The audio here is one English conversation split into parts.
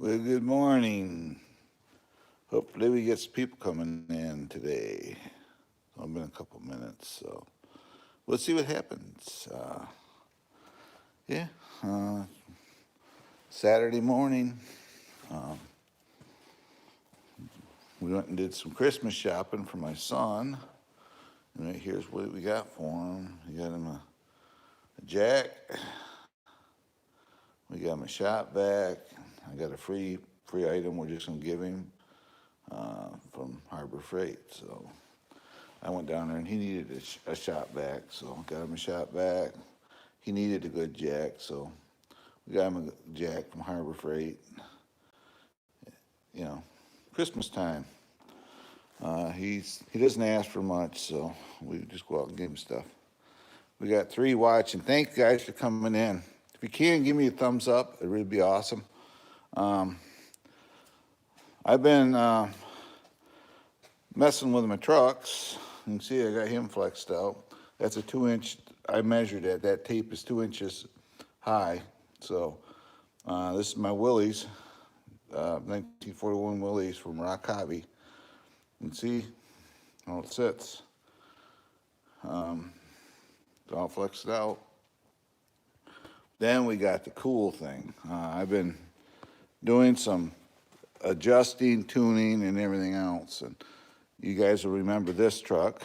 Well, good morning. Hopefully, we get some people coming in today. It's only been a couple minutes, so we'll see what happens. Yeah, uh, Saturday morning, um, we went and did some Christmas shopping for my son. And right here's what we got for him. We got him a jack. We got him a shop vac. I got a free item we're just gonna give him from Harbor Freight. So I went down there and he needed a shop vac, so got him a shop vac. He needed a good jack, so we got him a jack from Harbor Freight. You know, Christmas time. He doesn't ask for much, so we just go out and give him stuff. We got 3 watching. Thanks guys for coming in. If you can, give me a thumbs up. It would be awesome. Um, I've been messing with my trucks. You can see I got him flexed out. That's a 2-inch. I measured it. That tape is 2 inches high. So this is my Willys, 1941 Willys from Rock Hobby. You can see how it sits. It's all flexed out. Then we got the cool thing. I've been doing some adjusting, tuning, and everything else. And you guys will remember this truck.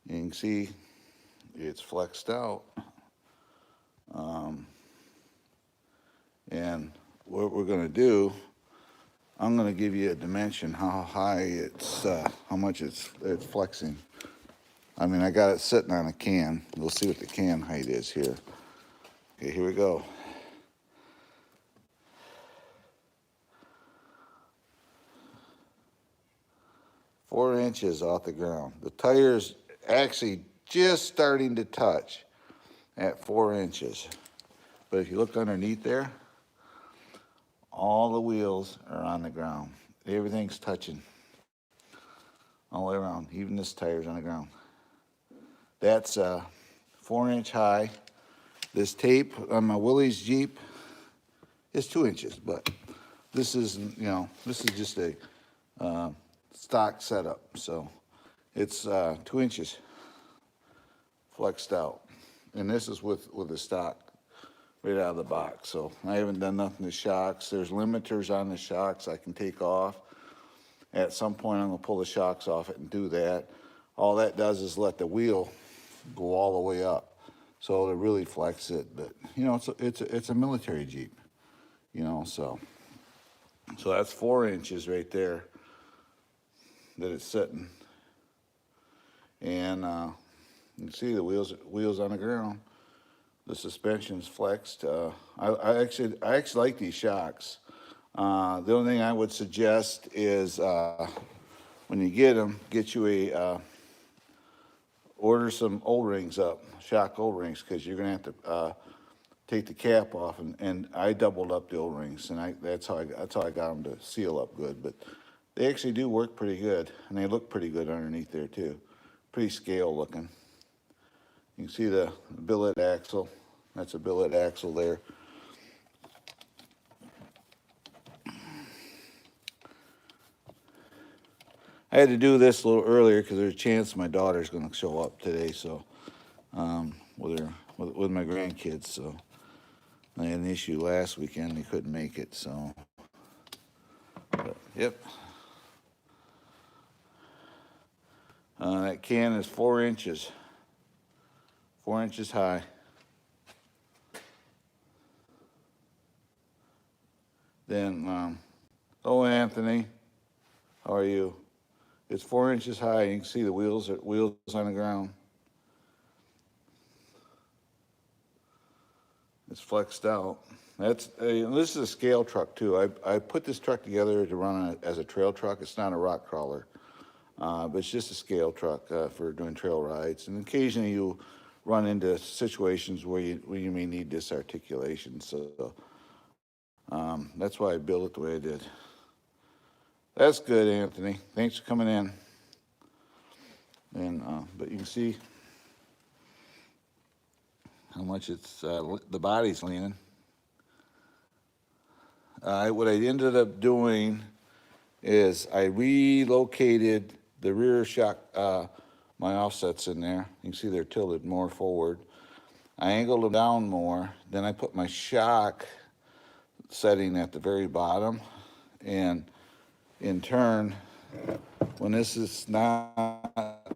You can see it's flexed out. And what we're going to do, I'm going to give you a dimension, how high it's, how much it's flexing. I mean, I got it sitting on a can. We'll see what the can height is here. Okay, here we go. Four inches off the ground. The tire's actually just starting to touch at 4 inches. But if you look underneath there, all the wheels are on the ground. Everything's touching all the way around. Even this tire's on the ground. That's 4-inch high. This tape on my Willys Jeep is 2 inches, but this isn't, this is just a stock setup. So it's 2 inches flexed out. And this is with the stock right out of the box. So I haven't done nothing to shocks. There's limiters on the shocks I can take off. At some point, I'm going to pull the shocks off it and do that. All that does is let the wheel go all the way up. So to really flex it, but it's a military Jeep, so that's 4 inches right there that it's sitting, and you can see the wheels on the ground. The suspension's flexed. I actually like these shocks. The only thing I would suggest is when you get them, get you order some O-rings up, shock O-rings, because you're gonna have to take the cap off, and I doubled up the O-rings, and that's how I got them to seal up good. But they actually do work pretty good, and they look pretty good underneath there too. Pretty scale looking. You can see the billet axle. That's a billet axle there. I had to do this a little earlier because there's a chance my daughter's going to show up today. So with my grandkids. So I had an issue last weekend. They couldn't make it. So, but, yep. That can is 4 inches. 4 inches high. Then, Anthony, how are you? It's 4 inches high. You can see the wheels on the ground. It's flexed out. This is a scale truck too. I put this truck together to run as a trail truck. It's not a rock crawler, but it's just a scale truck for doing trail rides. And occasionally you run into situations where you may need this articulation. So that's why I built it the way I did. That's good, Anthony. Thanks for coming in. And but you can see how much it's the body's leaning. what I ended up doing is I relocated the rear shock, my offsets in there. You can see they're tilted more forward. I angled them down more. Then I put my shock setting at the very bottom. And in turn, when this is not,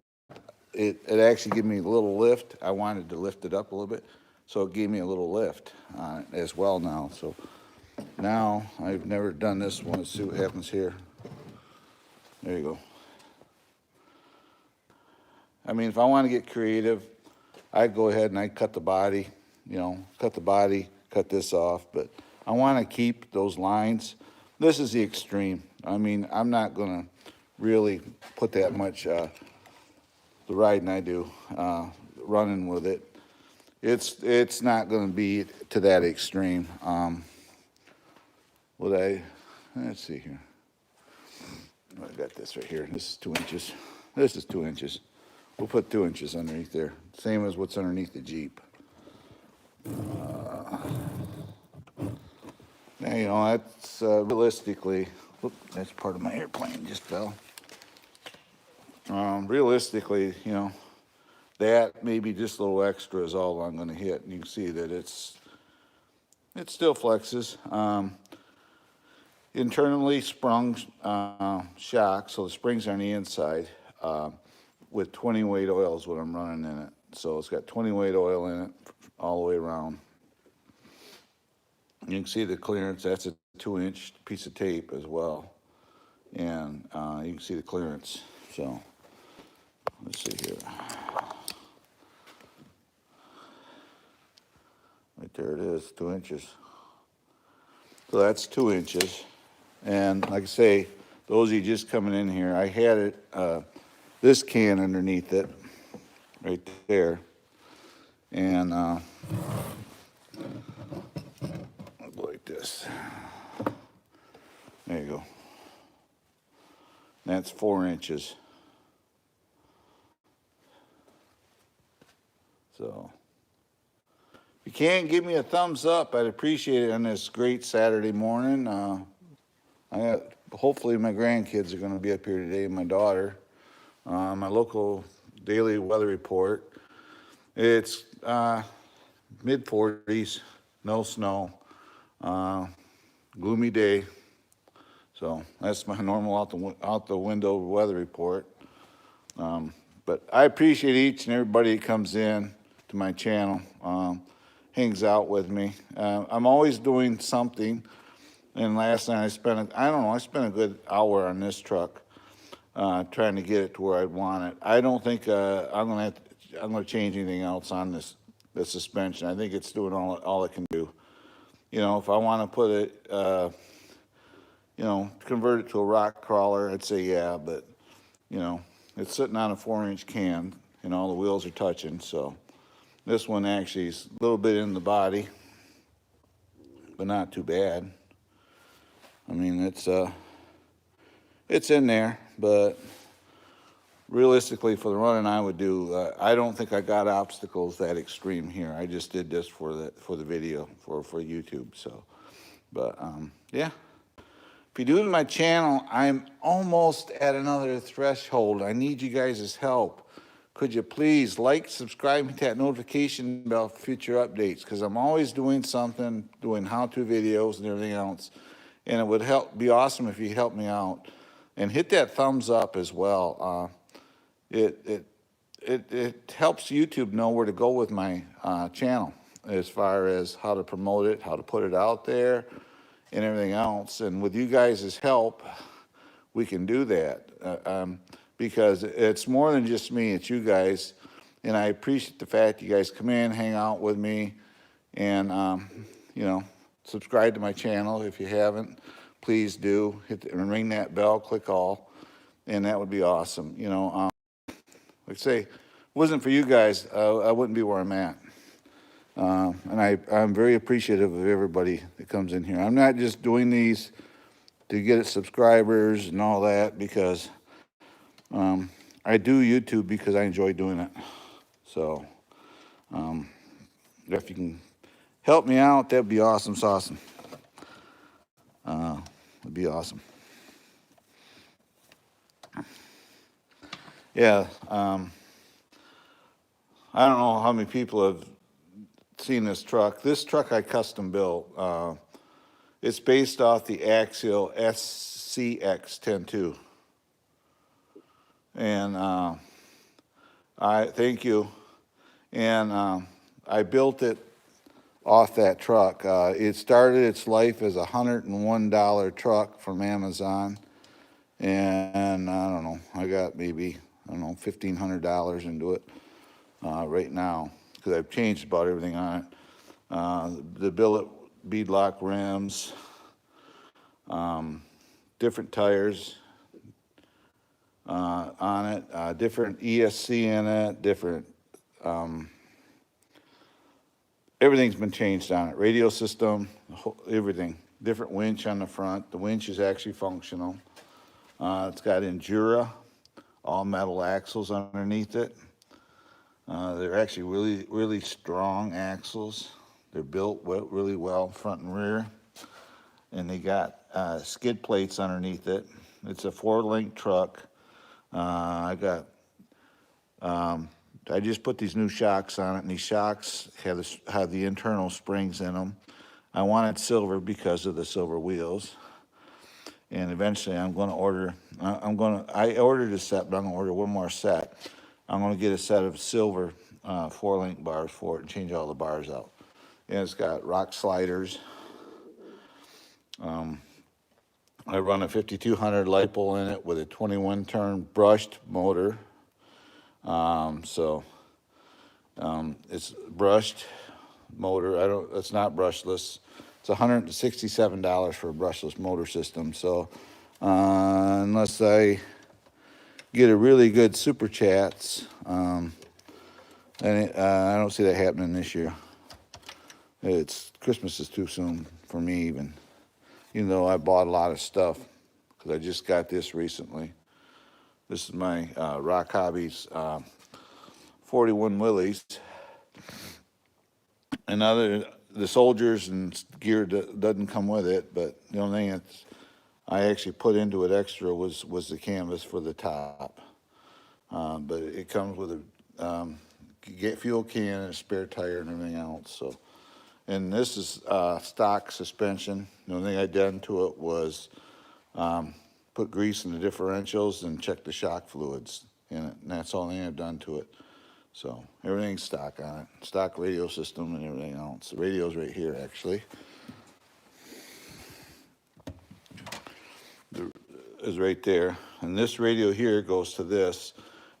it actually gave me a little lift. I wanted to lift it up a little bit. So it gave me a little lift as well now. So now I've never done this one. Let's see what happens here. There you go. I mean, if I want to get creative, I'd go ahead and I'd cut the body, cut this off, but I want to keep those lines. This is the extreme. I mean, I'm not going to really put that much, the riding I do, running with it. It's not going to be to that extreme. Let's see here. I got this right here. This is 2 inches. This is 2 inches. We'll put 2 inches underneath there. Same as what's underneath the Jeep. Now, that's realistically, that's part of my airplane just fell. Realistically, that maybe just a little extra is all I'm going to hit. And you can see that it still flexes. Internally sprung shock, so the springs are on the inside, with 20 weight oil is what I'm running in it. So it's got 20 weight oil in it all the way around. You can see the clearance. That's a 2-inch piece of tape as well. And you can see the clearance. So let's see here. Right there it is, 2 inches. So that's 2 inches. And like I say, those of you just coming in here, I had it, this can underneath it, right there. And I'll go like this. There you go. That's 4 inches. So, if you can give me a thumbs up, I'd appreciate it on this great Saturday morning. Hopefully my grandkids are going to be up here today, my daughter. My local daily weather report. It's mid-40s, no snow, gloomy day. So that's my normal out the window weather report. But I appreciate each and everybody that comes in to my channel, hangs out with me. I'm always doing something. And last night I spent a good hour on this truck, trying to get it to where I want it. I don't think I'm going to change anything else on the suspension. I think it's doing all it can do. If I want to put it, convert it to a rock crawler, I'd say yeah, but it's sitting on a 4-inch can, and all the wheels are touching. So this one actually is a little bit in the body, but not too bad. I mean, it's in there, but realistically, for the running I would do, I don't think I got obstacles that extreme here. I just did this for the video for YouTube. So, but yeah. If you're new to my channel, I'm almost at another threshold. I need you guys' help. Could you please like, subscribe, hit that notification bell for future updates, because I'm always doing something, doing how-to videos and everything else. And it would be awesome if you help me out. And hit that thumbs up as well. It helps YouTube know where to go with my channel as far as how to promote it, how to put it out there, and everything else. And with you guys' help, we can do that. Because it's more than just me, it's you guys. And I appreciate the fact you guys come in, hang out with me, and subscribe to my channel if you haven't. Please do. Ring that bell, click all, and that would be awesome. Like I say, if it wasn't for you guys, I wouldn't be where I'm at. And I'm very appreciative of everybody that comes in here. I'm not just doing these to get subscribers and all that, because I do YouTube because I enjoy doing it. So if you can help me out, that'd be awesome sauce. It'd be awesome. Yeah, I don't know how many people have seen this truck. This truck I custom built. It's based off the Axial SCX 10.2. And I thank you. And I built it off that truck. It started its life as a $101 truck from Amazon. And I don't know, I got maybe, I don't know, $1,500 into it right now, because I've changed about everything on it. The billet beadlock rims, different tires on it, different ESC in it, different, everything's been changed on it. Radio system, everything. Different winch on the front. The winch is actually functional. It's got Endura, all metal axles underneath it. They're actually really, really strong axles. They're built really well, front and rear. And they got skid plates underneath it. It's a 4-link truck. I just put these new shocks on it, and these shocks have the internal springs in them. I wanted silver because of the silver wheels. And eventually I'm going to order, I ordered a set, but I'm going to order one more set. I'm going to get a set of silver 4-link bars for it and change all the bars out. And it's got rock sliders. I run a 5200 LiPo in it with a 21-turn brushed motor. It's brushed motor. It's not brushless. It's $167 for a brushless motor system. So unless I get a really good super chats, I don't see that happening this year. Christmas is too soon for me even though I bought a lot of stuff, because I just got this recently. This is my Rock Hobbies 41 Willies. And the soldiers and gear doesn't come with it, but the only thing I actually put into it extra was the canvas for the top. But it comes with a fuel can and a spare tire and everything else. So, and this is stock suspension. The only thing I done to it was put grease in the differentials and check the shock fluids in it, and that's the only thing I've done to it. So everything's stock on it, stock radio system and everything else. The radio's right here, actually. Is right there, and this radio here goes to this.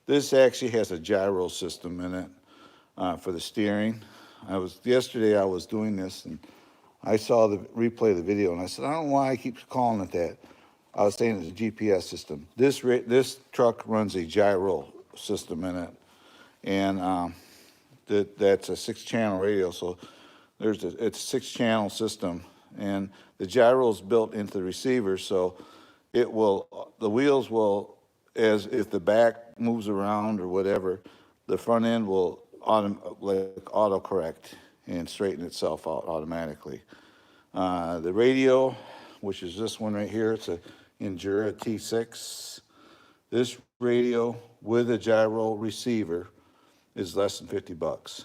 This actually has a gyro system in it for the steering. Yesterday I was doing this, and I saw the replay of the video, and I said, I don't know why I keep calling it that. I was saying it's a GPS system. This truck runs a gyro system in it, and that's a 6-channel radio. So it's a 6-channel system, and the gyro is built into the receiver, so the wheels will, as if the back moves around or whatever, the front end will autocorrect and straighten itself out automatically. The radio, which is this one right here, it's a Endura T6. This radio with a gyro receiver is less than $50,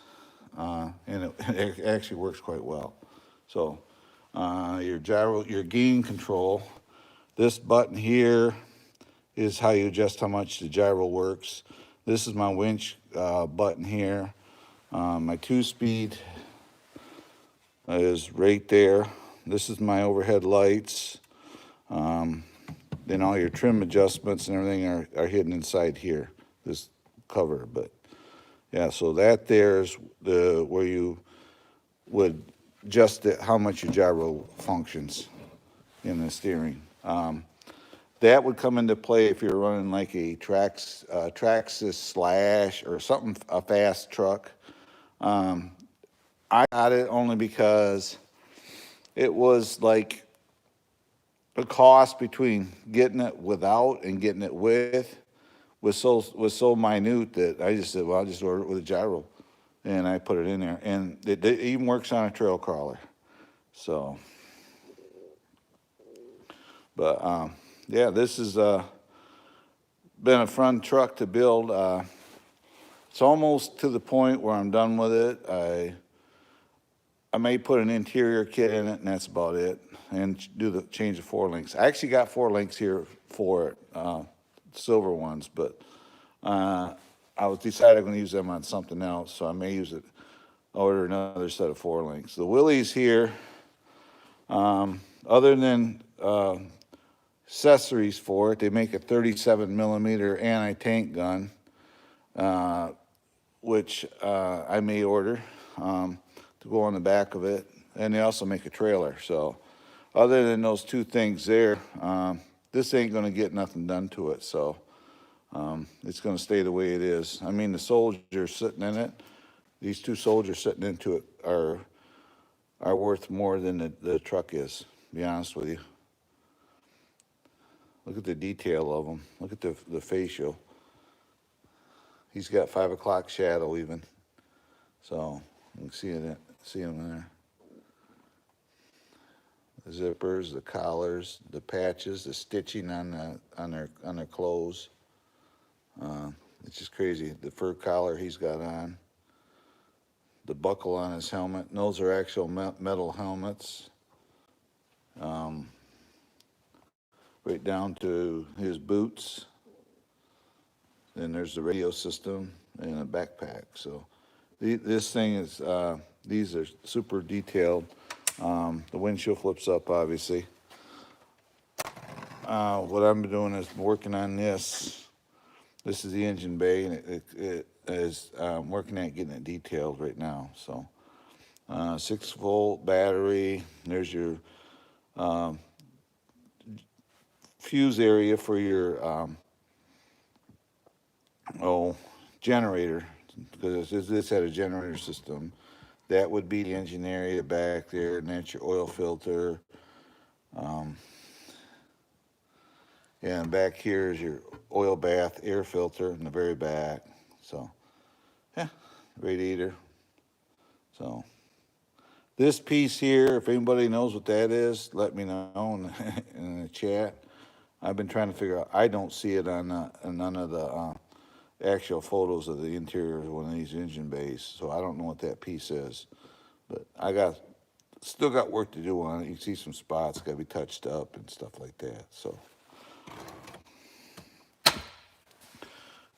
and it actually works quite well. So your gain control. This button here is how you adjust how much the gyro works. This is my winch button here. My 2-speed is right there. This is my overhead lights. Then all your trim adjustments and everything are hidden inside here, this cover. But yeah, so that there's where you would adjust how much your gyro functions in the steering. That would come into play if you're running like a Traxxas Slash or something, a fast truck. I got it only because it was like the cost between getting it without and getting it with was so minute that I just said, well, I'll just order it with a gyro, and I put it in there, and it even works on a trail crawler. So, But yeah, this has been a fun truck to build. It's almost to the point where I'm done with it. I may put an interior kit in it, and that's about it, and change the four links. I actually got four links here for it, silver ones, but I was decided I'm going to use them on something else, so I may use it. Order another set of four links. The Willies here, other than accessories for it, they make a 37 millimeter anti-tank gun, which I may order to go on the back of it, and they also make a trailer. So other than those two things there, this ain't going to get nothing done to it, so it's going to stay the way it is. I mean, the soldiers sitting in it, these two soldiers sitting into it are worth more than the truck is, to be honest with you. Look at the detail of them. Look at the facial. He's got 5 o'clock shadow even. So you can see him there. The zippers, the collars, the patches, the stitching on their clothes. It's just crazy. The fur collar he's got on. The buckle on his helmet. And those are actual metal helmets. Right down to his boots. Then there's the radio system and a backpack. So this thing is, these are super detailed. The windshield flips up, obviously. What I'm doing is working on this. This is the engine bay, and it is working at getting it detailed right now. So 6-volt battery. There's your fuse area for your generator, because this had a generator system. That would be the engine area back there, and that's your oil filter. And back here is your oil bath air filter in the very back. So, yeah, radiator. So, this piece here, if anybody knows what that is, let me know in the chat. I've been trying to figure out. I don't see it on none of the actual photos of the interior of one of these engine bays, so I don't know what that piece is. But I still got work to do on it. You can see some spots got to be touched up and stuff like that. So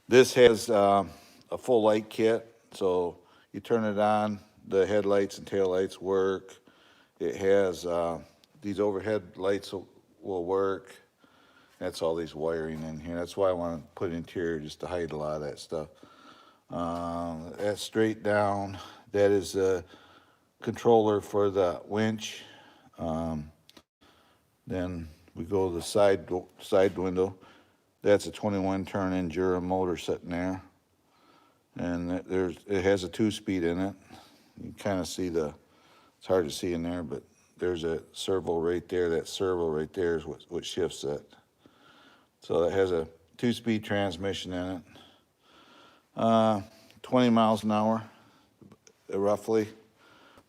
this has a full light kit, so you turn it on, the headlights and taillights work. It has these overhead lights will work. That's all these wiring in here. That's why I want to put interior, just to hide a lot of that stuff. That's straight down. That is a controller for the winch. Then we go to the side window. That's a 21 turn Endura motor sitting there. And it has a 2-speed in it. You kind of see it's hard to see in there, but there's a servo right there. That servo right there is what shifts it. So it has a 2-speed transmission in it. 20 miles an hour, roughly.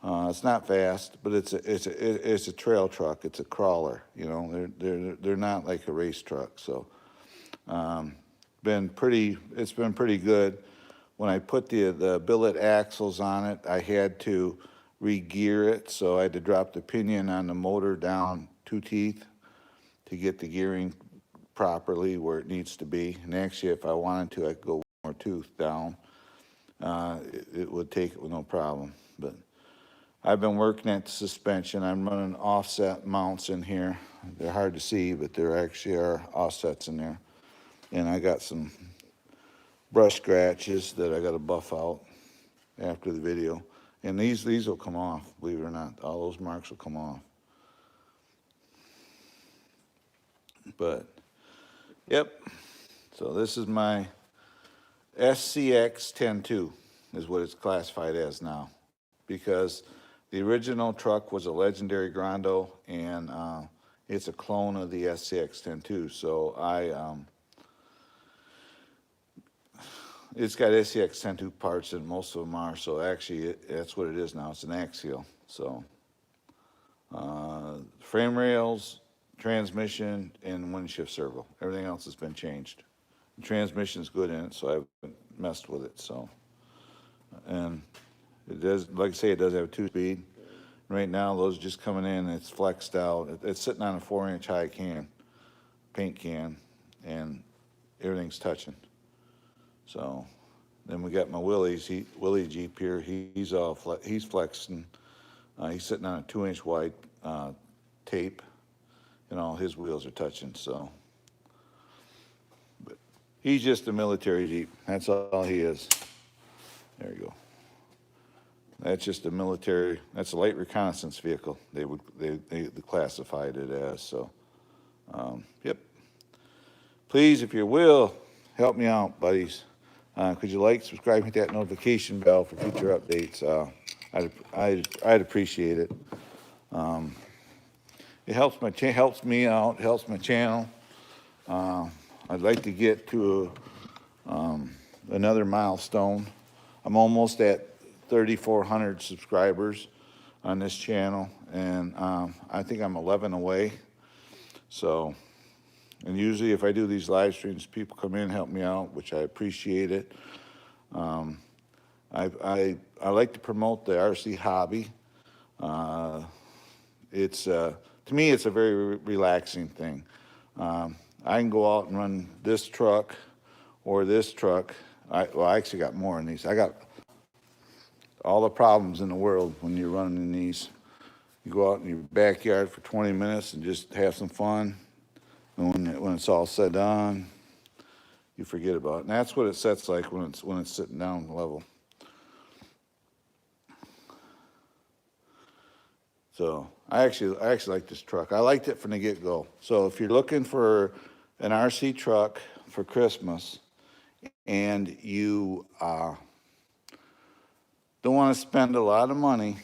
It's not fast, but it's a trail truck. It's a crawler. You know, they're not like a race truck. So, it's been pretty good. When I put the billet axles on it, I had to re-gear it, so I had to drop the pinion on the motor down 2 teeth to get the gearing properly where it needs to be. And actually, if I wanted to, I could go 1 more tooth down. It would take it with no problem. But I've been working at the suspension. I'm running offset mounts in here. They're hard to see, but there actually are offsets in there. And I got some brush scratches that I got to buff out after the video. And these will come off, believe it or not. All those marks will come off. But, yep. So this is my SCX 10-2 is what it's classified as now. Because the original truck was a legendary Grando, and it's a clone of the SCX 10-2. So it's got SCX 10-2 parts, and most of them are. So actually, that's what it is now. It's an axial. So frame rails, transmission, and windshift servo. Everything else has been changed. The transmission's good in it, so I haven't messed with it. So, and it does, like I say, it does have a 2-speed. Right now, those are just coming in. It's flexed out. It's sitting on a 4-inch high can, paint can, and everything's touching. So, then we got my Willie Jeep here. He's flexing. He's sitting on a 2-inch wide tape, and all his wheels are touching. So, but he's just a military Jeep. That's all he is. There you go. That's just a military. That's a light reconnaissance vehicle. They classified it as. So, yep. Please, if you will, help me out, buddies. Could you like, subscribe, hit that notification bell for future updates? I'd appreciate it. It helps me out, helps my channel. I'd like to get to another milestone. I'm almost at 3,400 subscribers on this channel, and I think I'm 11 away. So, and usually if I do these live streams, people come in and help me out, which I appreciate it. I like to promote the RC hobby. It's to me, it's a very relaxing thing. I can go out and run this truck or this truck. I actually got more in these. I got all the problems in the world when you're running in these. You go out in your backyard for 20 minutes and just have some fun. And when it's all said and done, you forget about it. And that's what it sets like when it's sitting down level. So I actually like this truck. I liked it from the get-go. So if you're looking for an RC truck for Christmas and you don't want to spend a lot of money,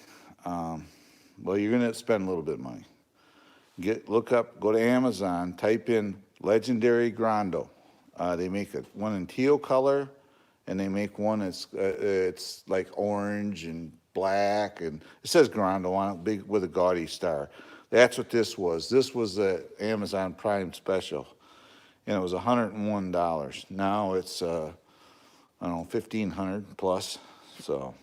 well, you're going to spend a little bit of money. Go to Amazon, type in Legendary Grando. They make one in teal color, and they make one it's like orange and black, and it says Grando on it, big with a gaudy star. That's what this was. This was the Amazon Prime special, and it was $101. Now it's I don't know, $1,500 plus. So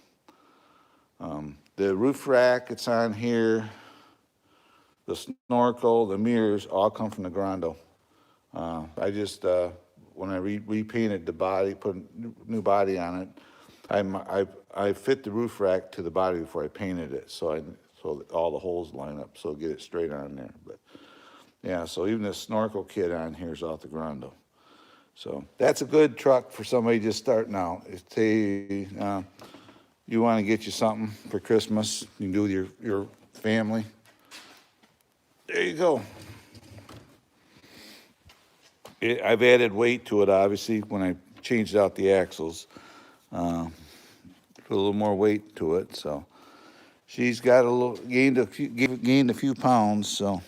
the roof rack, it's on here. The snorkel, the mirrors, all come from the Grando. I just when I repainted the body, put a new body on it, I fit the roof rack to the body before I painted it, so all the holes line up, so get it straight on there. But yeah, so even the snorkel kit on here is off the Grando. So that's a good truck for somebody just starting out. If you want to get you something for Christmas, you can do with your family. There you go. I've added weight to it, obviously, when I changed out the axles. Put a little more weight to it, so she's got gained a few pounds. So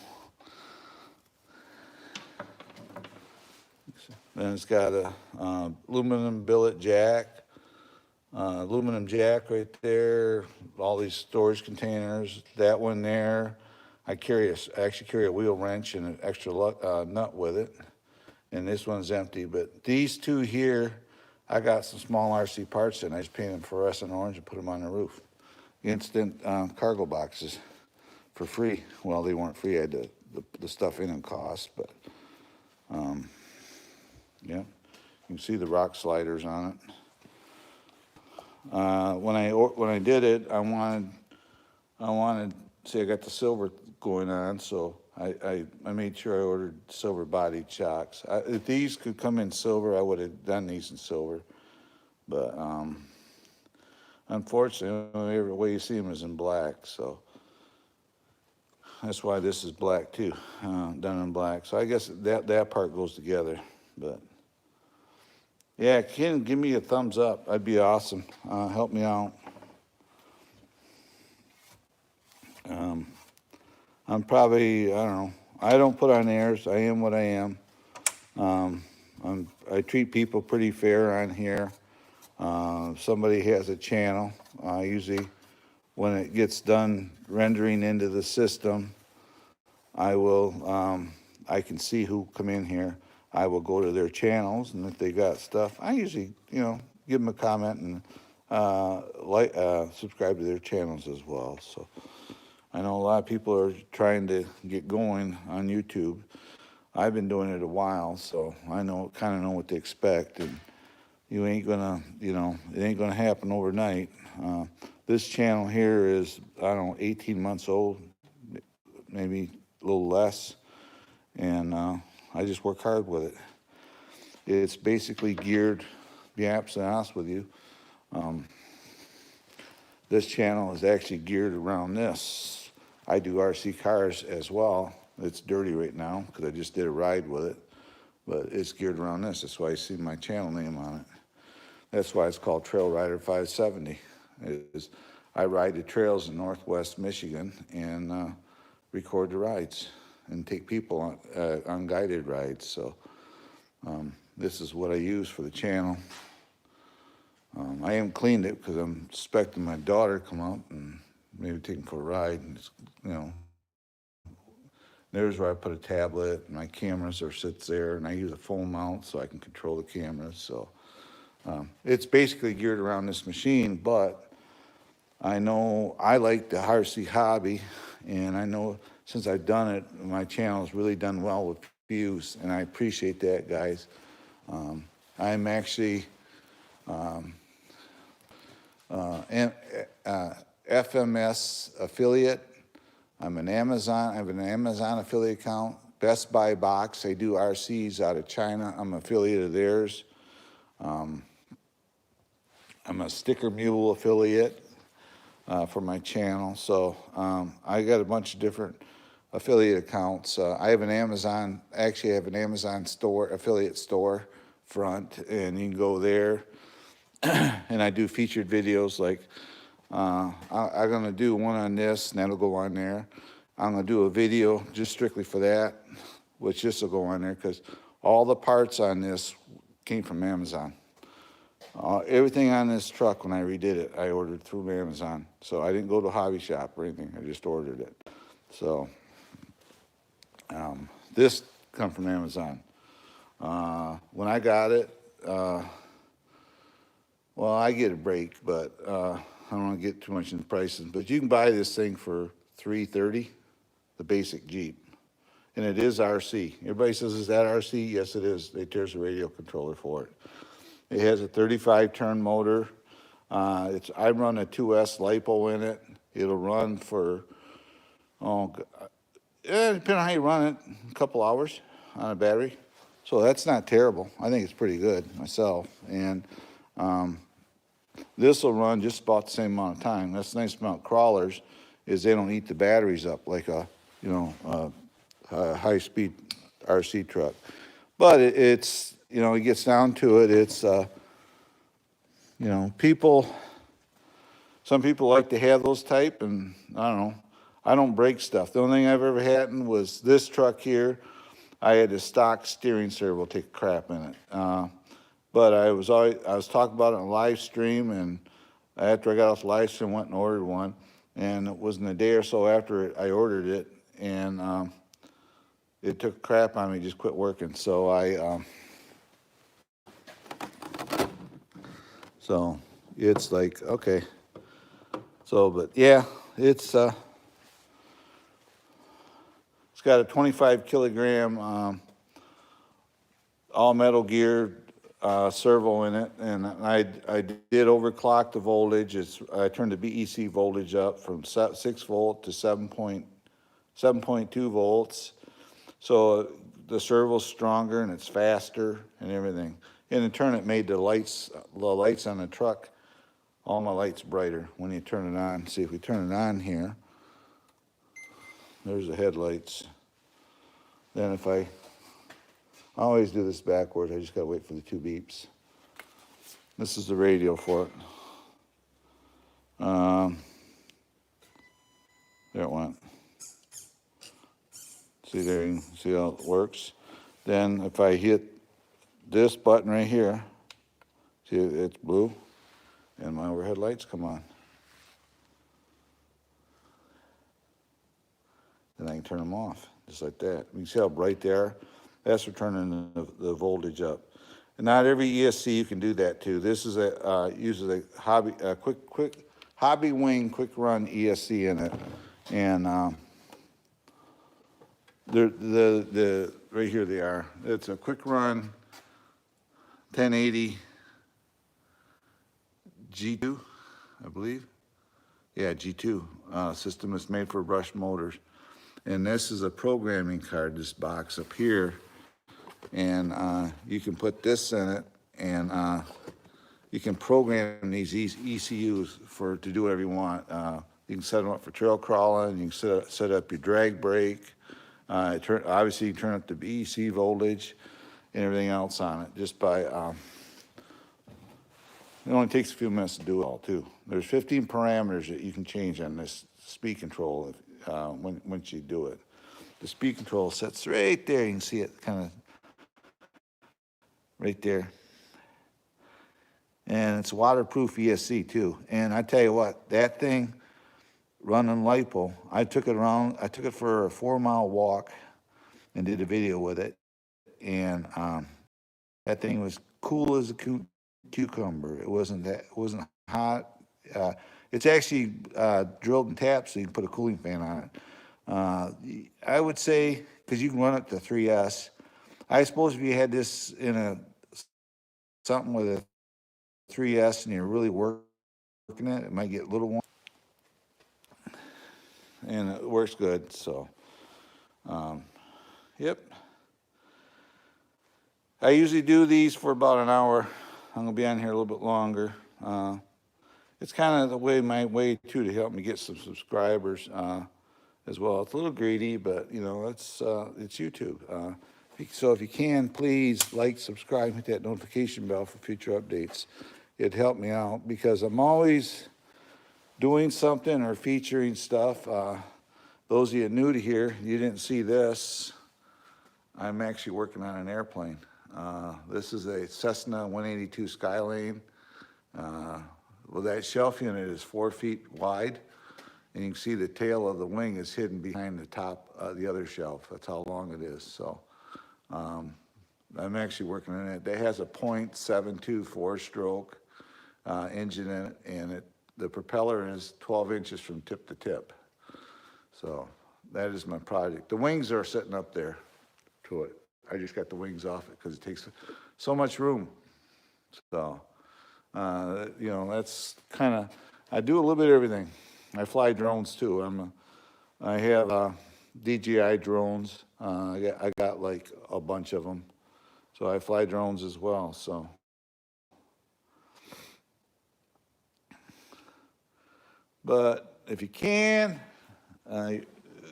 then it's got a aluminum billet jack, aluminum jack right there. All these storage containers. That one there. I actually carry a wheel wrench and an extra nut with it. And this one's empty, but these two here, I got some small RC parts in. I just painted them fluorescent orange and put them on the roof. Instant cargo boxes for free. Well, they weren't free. I had the stuff in and cost, but yeah. You can see the rock sliders on it. When I did it, I wanted. See, I got the silver going on, so I made sure I ordered silver body shocks. If these could come in silver, I would have done these in silver. But unfortunately, every way you see them is in black, so that's why this is black too, done in black. So I guess that part goes together. But yeah, Ken, give me a thumbs up. That'd be awesome. Help me out. I'm probably, I don't know. I don't put on airs. I am what I am. I treat people pretty fair on here. If somebody has a channel, usually when it gets done rendering into the system, I can see who come in here. I will go to their channels, and if they got stuff, I usually, give them a comment and subscribe to their channels as well. So I know a lot of people are trying to get going on YouTube. I've been doing it a while, so I kind of know what to expect, and you ain't gonna, it ain't gonna happen overnight. This channel here is, I don't know, 18 months old, maybe a little less, and I just work hard with it. It's basically geared, to be absolutely honest with you, this channel is actually geared around this. I do RC cars as well. It's dirty right now because I just did a ride with it, but it's geared around this. That's why you see my channel name on it. That's why it's called Trail Rider 570. I ride the trails in Northwest Michigan and record the rides and take people on guided rides. So this is what I use for the channel. I haven't cleaned it because I'm expecting my daughter to come up and maybe take them for a ride. And it's, there's where I put a tablet, and my cameras sits there, and I use a phone mount so I can control the cameras. So it's basically geared around this machine, but I know I like the RC hobby, and I know since I've done it, my channel's really done well with views, and I appreciate that, guys. I'm actually FMS affiliate. I have an Amazon affiliate account. Best Buy Box, they do RCs out of China. I'm an affiliate of theirs. I'm a Sticker Mule affiliate for my channel. So I got a bunch of different affiliate accounts. I have an Amazon store, affiliate store front, and you can go there. And I do featured videos like I'm going to do one on this, and that'll go on there. I'm going to do a video just strictly for that, which this will go on there because all the parts on this came from Amazon. Everything on this truck, when I redid it, I ordered through Amazon. So I didn't go to a hobby shop or anything. I just ordered it. So this come from Amazon. When I got it, well, I get a break, but I don't want to get too much into prices. But you can buy this thing for $330, the basic Jeep. And it is RC. Everybody says, is that RC? Yes, it is. There's a radio controller for it. It has a 35-turn motor. I run a 2S LiPo in it. It'll run for, depending on how you run it, a couple hours on a battery. So that's not terrible. I think it's pretty good myself. And this will run just about the same amount of time. That's the nice about crawlers is they don't eat the batteries up like a high-speed RC truck. But it gets down to it. It's, some people like to have those type, and I don't know. I don't break stuff. The only thing I've ever had was this truck here. I had a stock steering servo take crap in it. But I was talking about it on a live stream, and after I got off the live stream, went and ordered one. And it wasn't a day or so after I ordered it, and it took crap on me, just quit working. So so it's like, okay. So, but yeah, it's got a 25 kilogram all metal gear servo in it, and I did overclock the voltage. I turned the BEC voltage up from 6 volt to 7.2 volts. So the servo's stronger and it's faster and everything. And in turn, it made the lights on the truck, all my lights brighter when you turn it on. See, if we turn it on here, there's the headlights. Then if I always do this backwards, I just gotta wait for the 2 beeps. This is the radio for it. There it went. See there, you can see how it works. Then if I hit this button right here, see it's blue, and my overhead lights come on. Then I can turn them off. just like that. You can see how bright they are. That's for turning the voltage up. And not every ESC you can do that to. This is uses a quick hobby wing quick run ESC in it, and the right here they are. It's a quick run 1080 G2, I believe. Yeah, G2 system is made for brush motors. And this is a programming card, this box up here. And you can put this in it, and you can program these ECUs to do whatever you want. You can set them up for trail crawling. You can set up your drag brake. Obviously, you can turn up the BEC voltage and everything else on it just by, it only takes a few minutes to do it all, too. There's 15 parameters that you can change on this speed control once you do it. The speed control sits right there. You can see it kind of right there. And it's waterproof ESC too. And I tell you what, that thing running LiPo, I took it for a 4-mile walk and did a video with it. And that thing was cool as a cucumber. It wasn't hot. It's actually drilled and tapped so you can put a cooling fan on it. I would say, because you can run it to 3S, I suppose if you had this in something with a 3S and you're really working it, it might get a little warm. And it works good, so. Yep. I usually do these for about an hour. I'm gonna be on here a little bit longer. It's kind of my way too to help me get some subscribers as well. It's a little greedy, but you know, it's YouTube. So if you can, please like, subscribe, hit that notification bell for future updates. It'd help me out because I'm always doing something or featuring stuff. Those of you new to here, you didn't see this. I'm actually working on an airplane. This is a Cessna 182 Skylane. Well, that shelf unit is 4 feet wide, and you can see the tail of the wing is hidden behind the top of the other shelf. That's how long it is. So I'm actually working on it. It has a .72 four-stroke engine in it, and the propeller is 12 inches from tip to tip. So that is my project. The wings are sitting up there to it. I just got the wings off it because it takes so much room. So, you know, that's kind of, I do a little bit of everything. I fly drones too. I have DJI drones. I got like a bunch of them. So I fly drones as well, so. But if you can, it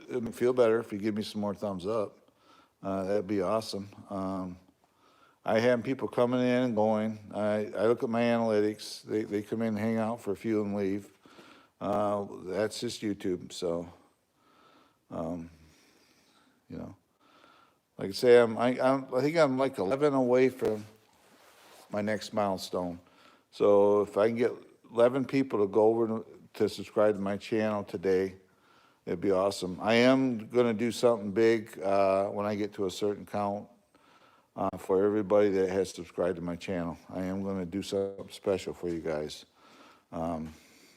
would feel better if you give me some more thumbs up. That'd be awesome. I have people coming in and going. I look at my analytics. They come in, hang out for a few and leave. That's just YouTube. So, you know, like I say, I think I'm like 11 away from my next milestone. So if I can get 11 people to go over to subscribe to my channel today, it'd be awesome. I am going to do something big when I get to a certain count for everybody that has subscribed to my channel. I am going to do something special for you guys.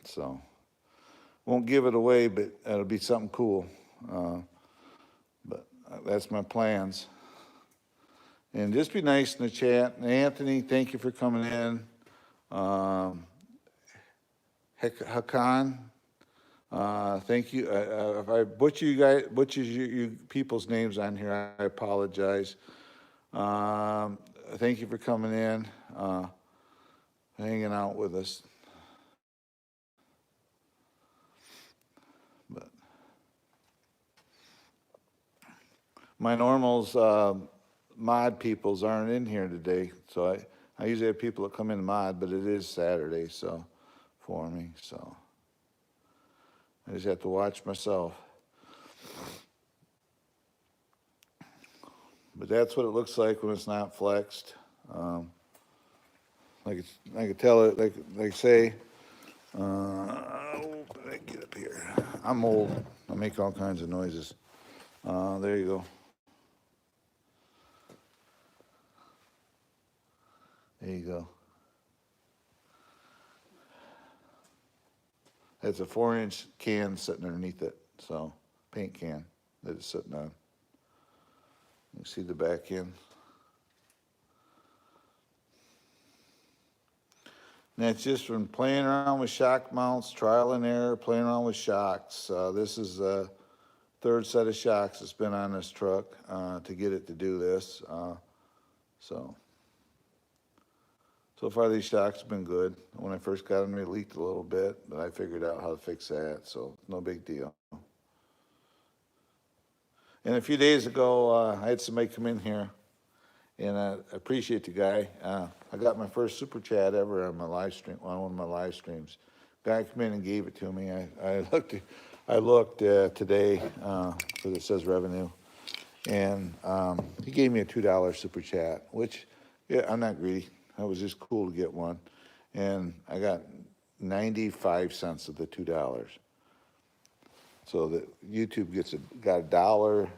So, won't give it away, but it'll be something cool. But that's my plans. And just be nice in the chat. And Anthony, thank you for coming in. Hakan, thank you. If I butcher you people's names on here, I apologize. Thank you for coming in, hanging out with us. But my normals, mod peoples aren't in here today, so I usually have people that come in mod, but it is Saturday, so for me, so I just have to watch myself. But that's what it looks like when it's not flexed. I could tell it, like say, let me get up here. I'm old. I make all kinds of noises. There you go. There you go. It's a 4-inch can sitting underneath it, so paint can that it's sitting on. You see the back end. And that's just from playing around with shock mounts, trial and error, playing around with shocks. This is the third set of shocks that's been on this truck to get it to do this. So far these shocks have been good. When I first got them, they leaked a little bit, but I figured out how to fix that, so no big deal. And a few days ago, I had somebody come in here, and I appreciate the guy. I got my first super chat ever on my live stream, on one of my live streams. Guy come in and gave it to me. I looked today because it says revenue, and he gave me a $2 super chat, which, yeah, I'm not greedy. That was just cool to get one, and I got 95 cents of the $2. So that YouTube got $1.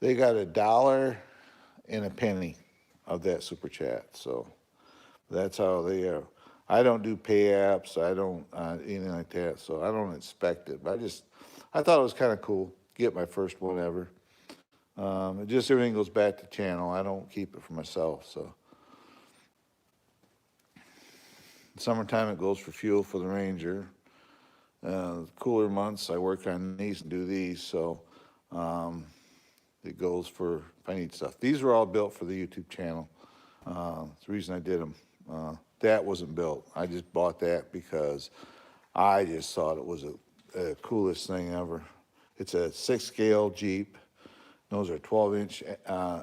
They got $1 and a penny of that super chat. So that's how they are. I don't do pay apps. I don't anything like that. So I don't expect it. But I thought it was kind of cool. Get my first one ever. Just everything goes back to channel. I don't keep it for myself. So summertime it goes for fuel for the Ranger. Cooler months I work on these and do these. So it goes for if I need stuff. These were all built for the YouTube channel. It's the reason I did them. That wasn't built. I just bought that because I just thought it was the coolest thing ever. It's a 6-scale Jeep. Those are 12-inch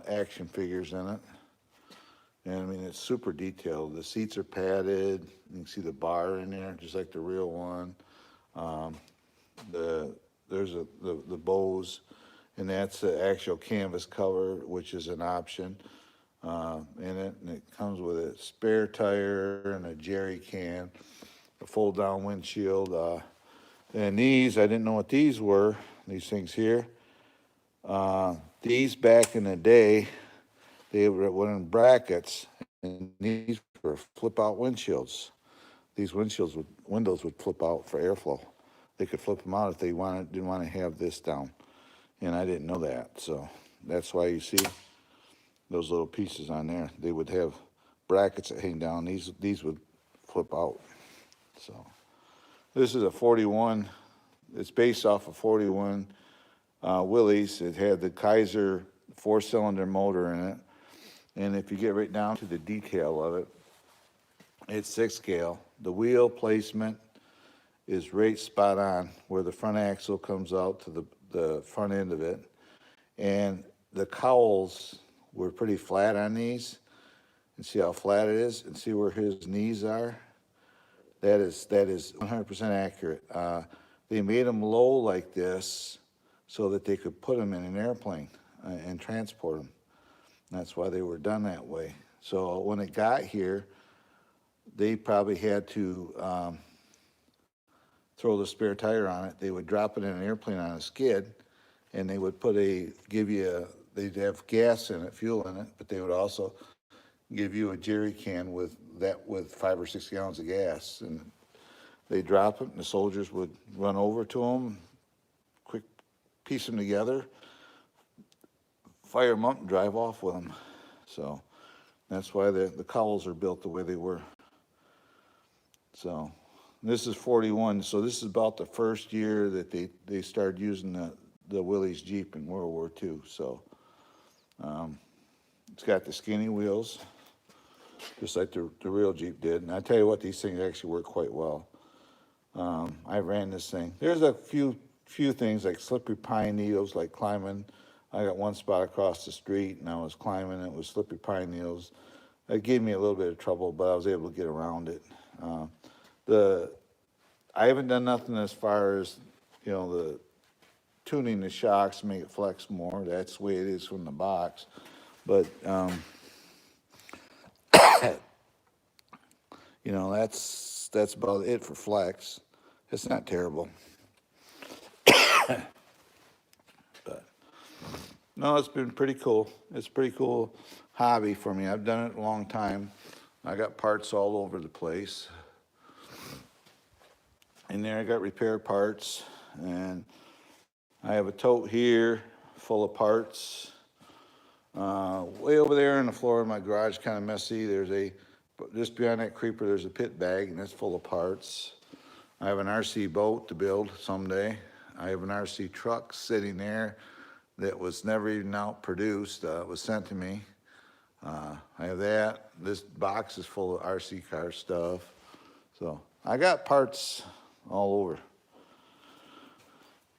action figures in it. And I mean, it's super detailed. The seats are padded. You can see the bar in there, just like the real one. There's the bows, and that's the actual canvas cover, which is an option in it. And it comes with a spare tire and a jerry can, a fold-down windshield. And these, I didn't know what these were, these things here. These back in the day, they were in brackets, and these were flip-out windshields. These windows would flip out for airflow. They could flip them out if they didn't want to have this down, and I didn't know that. So that's why you see those little pieces on there. They would have brackets that hang down. These would flip out. So this is a 41. It's based off of 41 Willys. It had the Kaiser 4-cylinder motor in it. And if you get right down to the detail of it, it's 6-scale. The wheel placement is right spot on where the front axle comes out to the front end of it. And the cowls were pretty flat on these. And see how flat it is? And see where his knees are? That is 100% accurate. They made them low like this so that they could put them in an airplane and transport them. That's why they were done that way. So when it got here, they probably had to throw the spare tire on it. They would drop it in an airplane on a skid, and they would they'd have gas in it, fuel in it, but they would also give you a jerry can with 5 or 6 gallons of gas. And they drop it, and the soldiers would run over to them, quick piece them together, fire them up, and drive off with them. So that's why the cowls are built the way they were. So this is 41. So this is about the first year that they started using the Willys Jeep in World War II. So it's got the skinny wheels, just like the real Jeep did. And I tell you what, these things actually work quite well. I ran this thing. There's a few things like slippery pine needles, like climbing. I got one spot across the street, and I was climbing, and it was slippery pine needles. It gave me a little bit of trouble, but I was able to get around it. I haven't done nothing as far as, the tuning the shocks to make it flex more. That's the way it is from the box. But, that's about it for flex. It's not terrible. But no, it's been pretty cool. It's a pretty cool hobby for me. I've done it a long time. I got parts all over the place. In there I got repair parts, and I have a tote here full of parts. Way over there on the floor of my garage, kind of messy. Just beyond that creeper, there's a pit bag, and it's full of parts. I have an RC boat to build someday. I have an RC truck sitting there that was never even out produced. It was sent to me. I have that. This box is full of RC car stuff. So I got parts all over.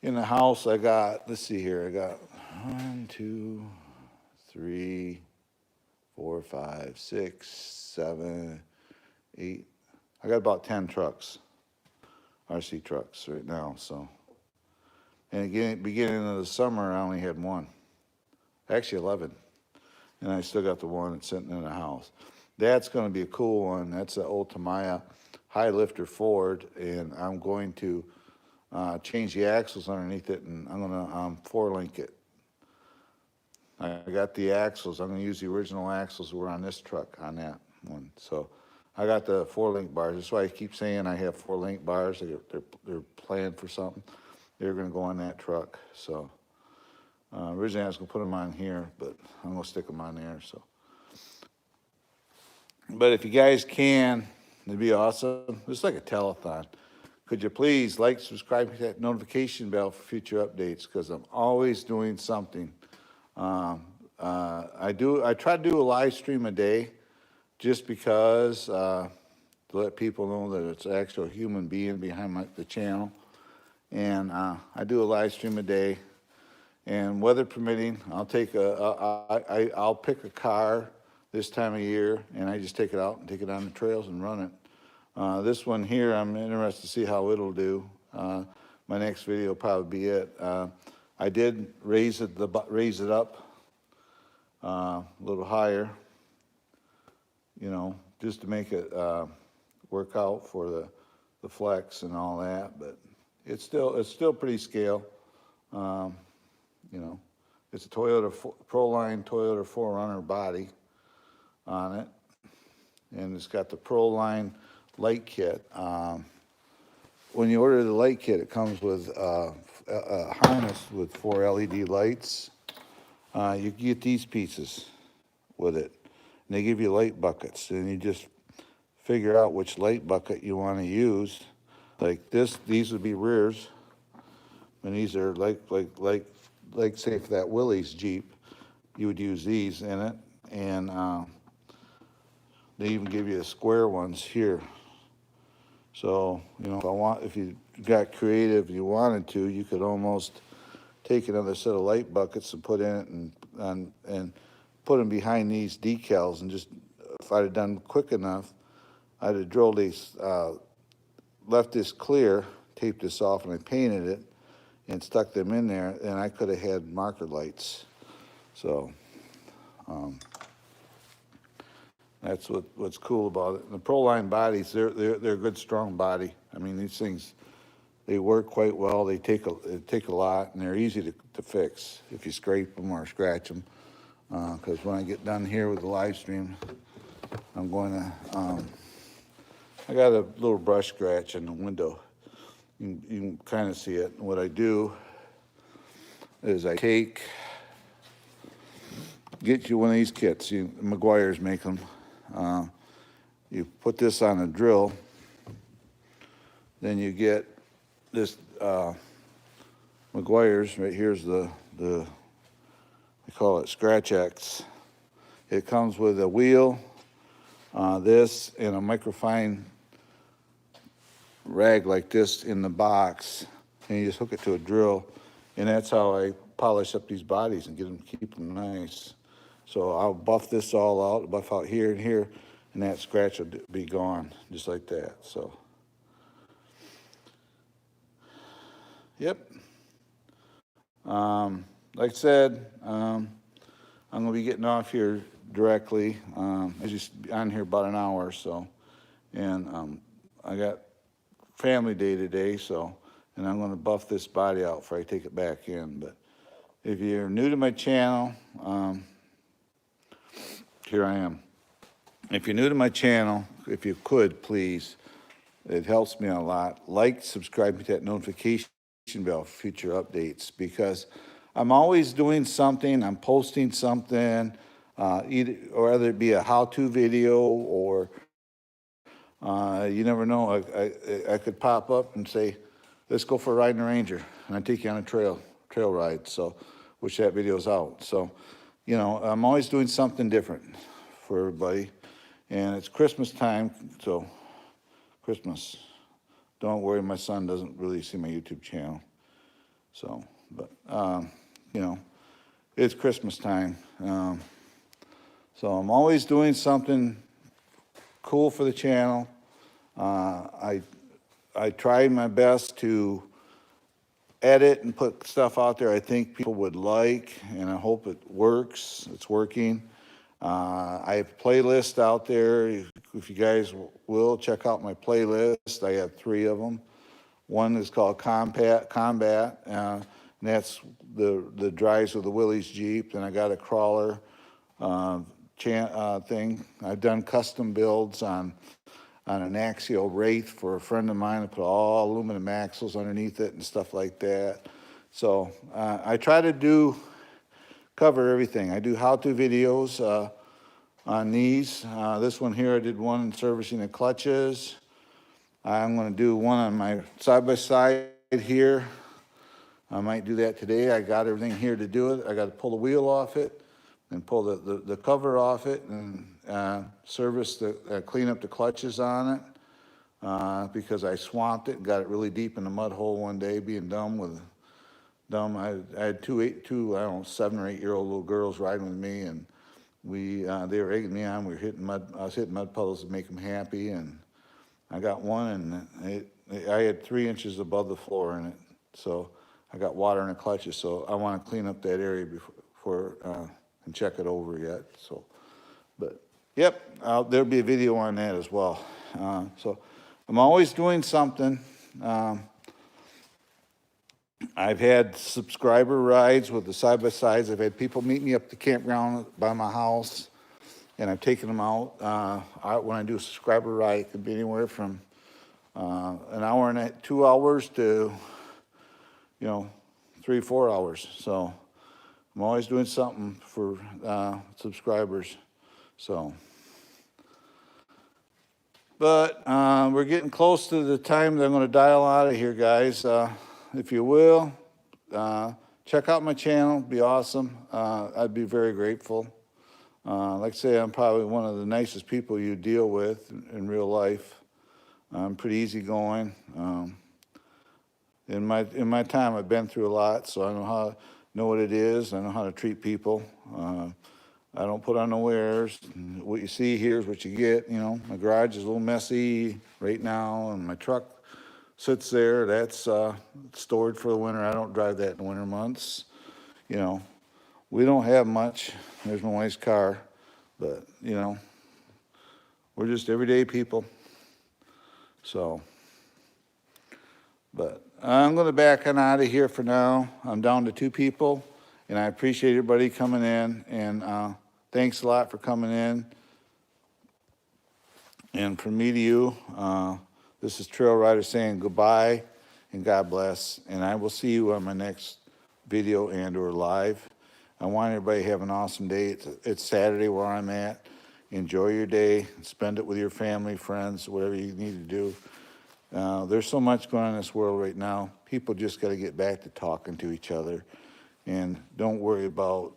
In the house, I got, let's see here, I got 1, 2, 3, 4, 5, 6, 7, 8. I got about 10 trucks, RC trucks right now. So, and again, beginning of the summer, I only had one, actually 11, and I still got the one that's sitting in the house. That's going to be a cool one. That's an old Tamiya high lifter Ford, and I'm going to change the axles underneath it, and I'm going to 4-link it. I got the axles. I'm going to use the original axles that were on this truck on that one. So I got the 4-link bars. That's why I keep saying I have 4-link bars. They're planned for something. They're going to go on that truck. So originally I was going to put them on here, but I'm going to stick them on there. So, but if you guys can, it'd be awesome. It's like a telethon. Could you please like, subscribe, hit that notification bell for future updates, because I'm always doing something. I try to do a live stream a day, just because to let people know that it's an actual human being behind the channel. And I do a live stream a day, and weather permitting, I'll pick a car this time of year, and I just take it out and take it on the trails and run it. This one here, I'm interested to see how it'll do. My next video will probably be it. I did raise it up a little higher, you know, just to make it work out for the flex and all that. But it's still pretty scale. You know, it's a Proline Toyota 4Runner body on it, and it's got the Proline light kit. When you order the light kit, it comes with a harness with 4 LED lights. You get these pieces with it, and they give you light buckets, and you just figure out which light bucket you want to use. Like this, these would be rears, and these are like say for that Willys Jeep, you would use these in it, and they even give you the square ones here. So, you know, if you got creative, you wanted to, you could almost take another set of light buckets and put in it and put them behind these decals, and just, if I'd have done quick enough, I'd have drilled these, left this clear, taped this off, and I painted it and stuck them in there, and I could have had marker lights. So that's what's cool about it. And the Proline bodies, they're a good strong body. I mean, these things, they work quite well. They take a lot, and they're easy to fix if you scrape them or scratch them. Because when I get done here with the live stream, I'm going to, I got a little brush scratch in the window. You can kind of see it. And what I do is I get you one of these kits. Meguiar's make them. You put this on a drill, then you get this Meguiar's. Right here's the we call it Scratch X. It comes with a wheel, this, and a microfine rag like this in the box, and you just hook it to a drill, and that's how I polish up these bodies and keep them nice. So I'll buff this all out, buff out here and here, and that scratch will be gone, just like that. So, yep. Like I said, I'm going to be getting off here directly. I just on here about an hour or so, and I got family day today, so, and I'm gonna buff this body out before I take it back in. But if you're new to my channel, here I am. If you're new to my channel, if you could, please, it helps me a lot. Like, subscribe, hit that notification bell for future updates, because I'm always doing something, I'm posting something, either, or whether it be a how-to video or you never know, I could pop up and say, let's go for a ride in the Ranger, and I take you on a trail ride, so, which that video's out. So, you know, I'm always doing something different for everybody, and it's Christmas time, so Christmas. Don't worry, my son doesn't really see my YouTube channel, so, but, you know, it's Christmas time. So I'm always doing something cool for the channel. I try my best to edit and put stuff out there I think people would like, and I hope it works. It's working. I have playlists out there. If you guys will, check out my playlist. I have 3 of them. One is called Combat, and that's the drives with the Willys Jeep. Then I got a crawler thing. I've done custom builds on an axial Wraith for a friend of mine. I put all aluminum axles underneath it and stuff like that. So I try to cover everything. I do how-to videos on these. This one here, I did one in servicing the clutches. I'm going to do one on my side-by-side here. I might do that today. I got everything here to do it. I got to pull the wheel off it and pull the cover off it and clean up the clutches on it because I swamped it and got it really deep in the mud hole one day being dumb. I had two, I don't know, 7 or 8 year old little girls riding with me, and they were egging me on. I was hitting mud puddles to make them happy, and I got one, and I had 3 inches above the floor in it, so I got water in the clutches. So I want to clean up that area before and check it over yet. So, but yep, there'll be a video on that as well. So I'm always doing something. I've had subscriber rides with the side-by-sides. I've had people meet me up at the campground by my house, and I've taken them out. When I do a subscriber ride, it can be anywhere from an hour and 2 hours to, 3, 4 hours. So I'm always doing something for subscribers. So, but we're getting close to the time that I'm going to dial out of here, guys. If you will, check out my channel. It'd be awesome. I'd be very grateful. Like I say, I'm probably one of the nicest people you deal with in real life. I'm pretty easygoing. In my time, I've been through a lot, so I know what it is. I know how to treat people. I don't put on no airs. What you see here is what you get. My garage is a little messy right now, and my truck sits there. That's stored for the winter. I don't drive that in the winter months. We don't have much. There's no nice car, but we're just everyday people. So, but I'm going to back on out of here for now. I'm down to 2 people, and I appreciate everybody coming in, and thanks a lot for coming in. And from me to you, this is Trail Rider saying goodbye and God bless, and I will see you on my next video and or live. I want everybody to have an awesome day. It's Saturday where I'm at. Enjoy your day. Spend it with your family, friends, whatever you need to do. There's so much going on in this world right now. People just got to get back to talking to each other. And don't worry about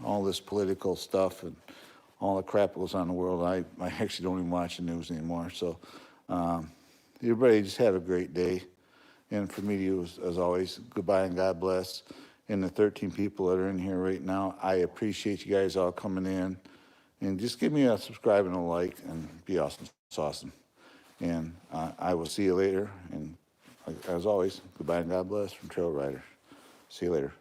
all this political stuff and all the crap that goes on in the world. I actually don't even watch the news anymore. So everybody just have a great day. And for me to you, as always, goodbye and God bless. And the 13 people that are in here right now, I appreciate you guys all coming in. And just give me a subscribe and a like, and be awesome. It's awesome. And I will see you later. And as always, goodbye and God bless from Trail Rider. See you later.